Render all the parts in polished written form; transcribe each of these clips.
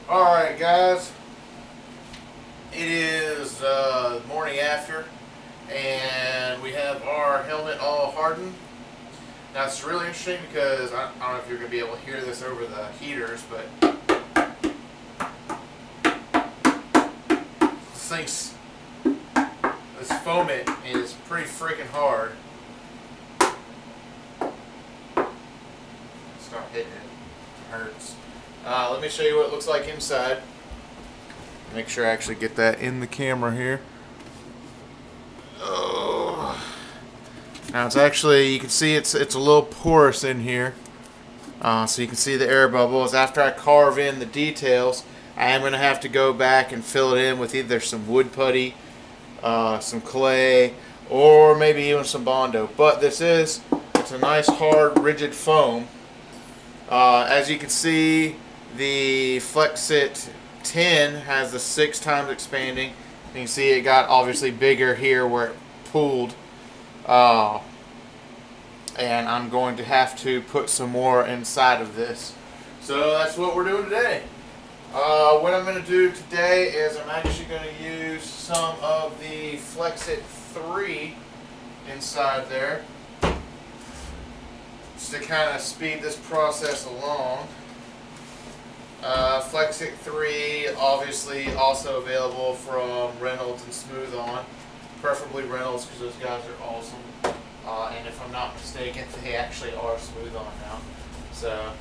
Alright guys, it is the morning after and we have our helmet all hardened. Now it's really interesting because I don't know if you're going to be able to hear this over the heaters, but this foaming is pretty freaking hard. Stop hitting it. It hurts. Let me show you what it looks like inside. Make sure I actually get that in the camera here. Oh. Now it's actually, you can see it's a little porous in here. So you can see the air bubbles. After I carve in the details, I am going to have to go back and fill it in with either some wood putty, some clay, or maybe even some Bondo. But it's a nice hard rigid foam. As you can see, the Flex-It 10 has the 6 times expanding. You can see it got obviously bigger here where it pooled. And I'm going to have to put some more inside of this. So that's what we're doing today. What I'm going to do today is I'm actually going to use some of the Flex-It 3 inside there, just to kind of speed this process along. Flex-It 3 obviously also available from Reynolds and Smooth On, preferably Reynolds because those guys are awesome. And if I'm not mistaken, they actually are Smooth On now. So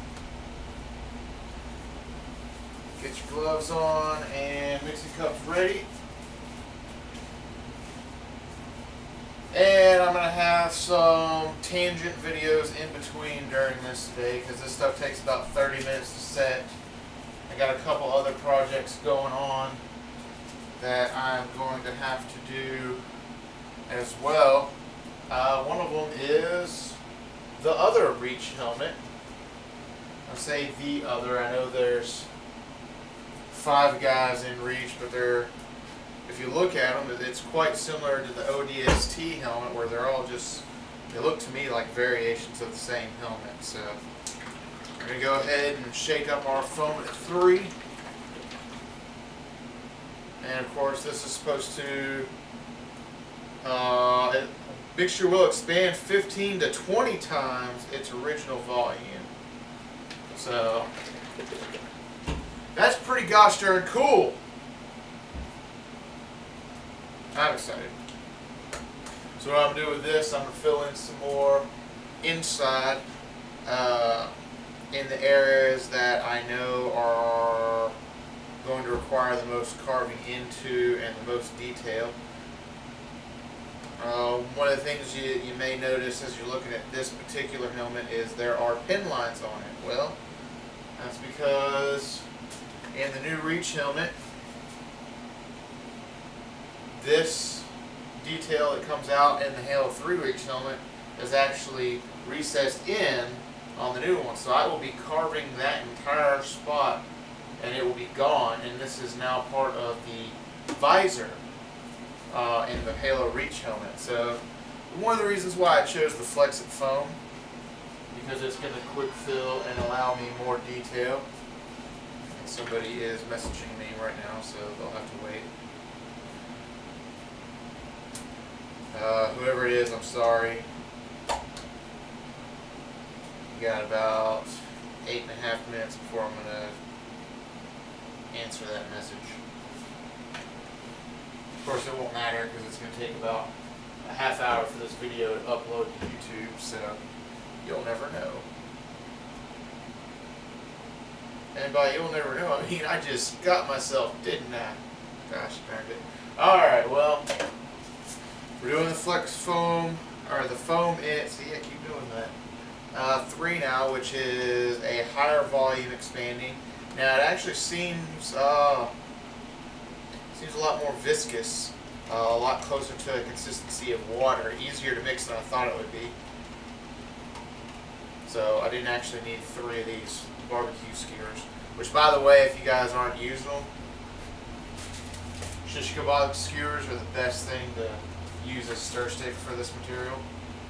get your gloves on and mixing cups ready. And I'm going to have some tangent videos in between during this today because this stuff takes about 30 minutes to set. I got a couple other projects going on that I'm going to have to do as well. One of them is the other Reach helmet. I say the other, I know there's 5 guys in Reach, but if you look at them, it's quite similar to the ODST helmet where they're all just, they look to me like variations of the same helmet. So we're going to go ahead and shake up our foam at 3. And of course this is supposed to, mixture will expand 15 to 20 times its original volume. So that's pretty gosh darn cool. I'm excited. So what I'm going to do with this, I'm going to fill in some more inside in the areas that I know are going to require the most carving into and the most detail. One of the things you may notice as you're looking at this particular helmet is there are pin lines on it. Well, that's because in the new Reach helmet, this detail that comes out in the Halo 3 Reach helmet is actually recessed in on the new one. So I will be carving that entire spot and it will be gone, and this is now part of the visor in the Halo Reach helmet. So one of the reasons why I chose the Flex-It foam, because it's going to quick fill and allow me more detail. And somebody is messaging me right now, so they'll have to wait. Whoever it is, I'm sorry. You got about 8.5 minutes before I'm going to answer that message. Of course, it won't matter because it's going to take about a half hour for this video to upload to YouTube, so you'll never know. And by you'll never know, I mean I just got myself, didn't I? Gosh darn it. Alright, well, we're doing the Flex foam, or the foam it, see I keep doing that. 3 now, which is a higher volume expanding. Now it actually seems a lot more viscous, a lot closer to a consistency of water, easier to mix than I thought it would be. So I didn't actually need 3 of these barbecue skewers, which by the way, if you guys aren't using them, shish kebab skewers are the best thing to use as stir stick for this material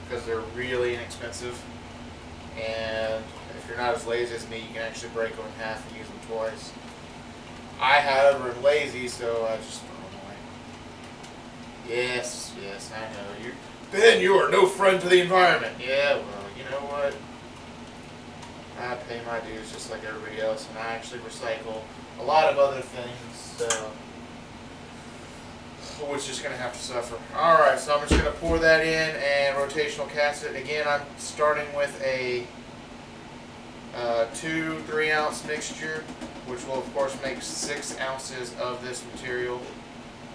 because they're really inexpensive. And if you're not as lazy as me, you can actually break them in half and use them twice. I, however, am lazy, so I just throw them away. Yes, yes, I know. Ben, you are no friend to the environment. Yeah, well, you know what? I pay my dues just like everybody else, and I actually recycle a lot of other things, so which is just going to have to suffer. Alright, so I'm just going to pour that in and rotational cast it. Again, I'm starting with a 2-3 ounce mixture, which will of course make 6 ounces of this material.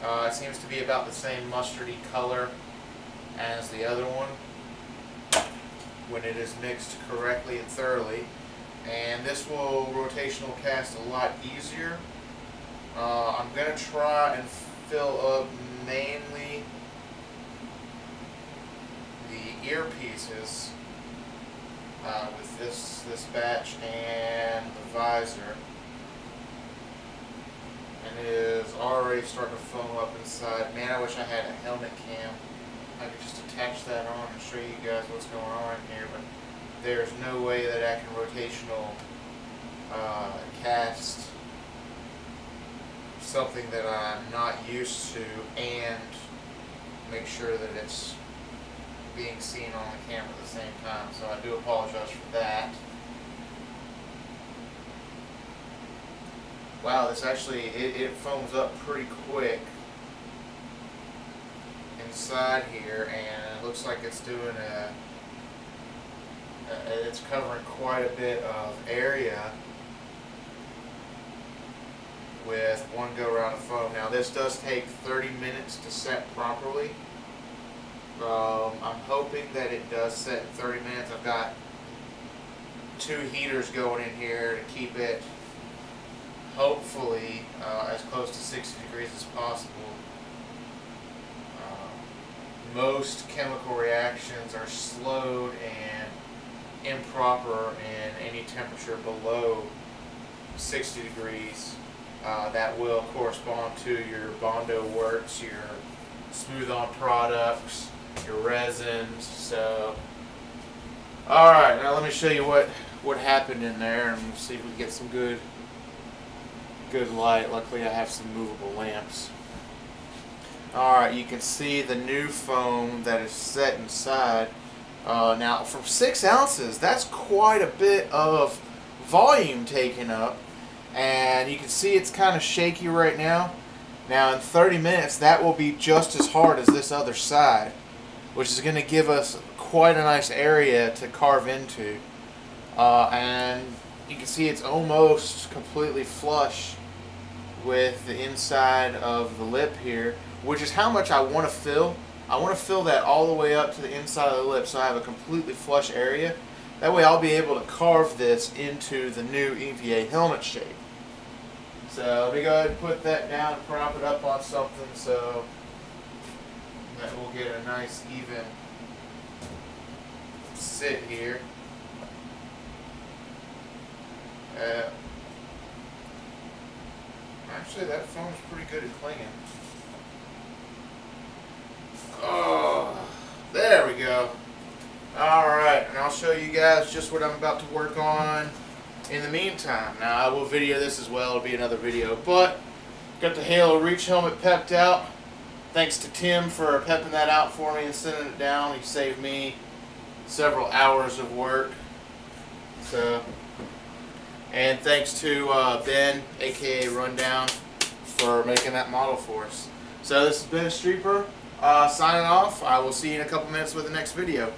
It seems to be about the same mustardy color as the other one when it is mixed correctly and thoroughly. And this will rotational cast a lot easier. I'm going to try and fill up mainly the earpieces with this batch and the visor. And it is already starting to foam up inside. Man, I wish I had a helmet cam. I could just attach that on and show you guys what's going on here, but there's no way that I can rotational cast something that I'm not used to and make sure that it's being seen on the camera at the same time, so I do apologize for that. Wow, this actually, it foams up pretty quick inside here, and it looks like it's doing it's covering quite a bit of area with one go around of foam. Now this does take 30 minutes to set properly. I'm hoping that it does set in 30 minutes. I've got 2 heaters going in here to keep it hopefully as close to 60 degrees as possible. Most chemical reactions are slowed and improper in any temperature below 60 degrees. That will correspond to your Bondo works, your smooth-on products, your resins. So, alright, now let me show you what happened in there, and we'll see if we can get some good light. Luckily I have some movable lamps. Alright, you can see the new foam that is set inside. Now from 6 ounces, that's quite a bit of volume taken up, and you can see it's kind of shaky right now. Now in 30 minutes that will be just as hard as this other side, which is going to give us quite a nice area to carve into. And you can see it's almost completely flush with the inside of the lip here, which is how much I want to fill. I want to fill that all the way up to the inside of the lip so I have a completely flush area. That way I'll be able to carve this into the new EVA helmet shape. So let me go ahead and put that down and prop it up on something so that we'll get a nice even sit here. Actually, that foam's pretty good at clinging. Oh, there we go. Alright, and I'll show you guys just what I'm about to work on in the meantime. Now, I will video this as well. It'll be another video. But, got the Halo Reach helmet pepped out. Thanks to Tim for pepping that out for me and sending it down. He saved me several hours of work. So, and thanks to Ben, aka Rundown, for making that model for us. So this has been Streeper signing off. I will see you in a couple minutes with the next video.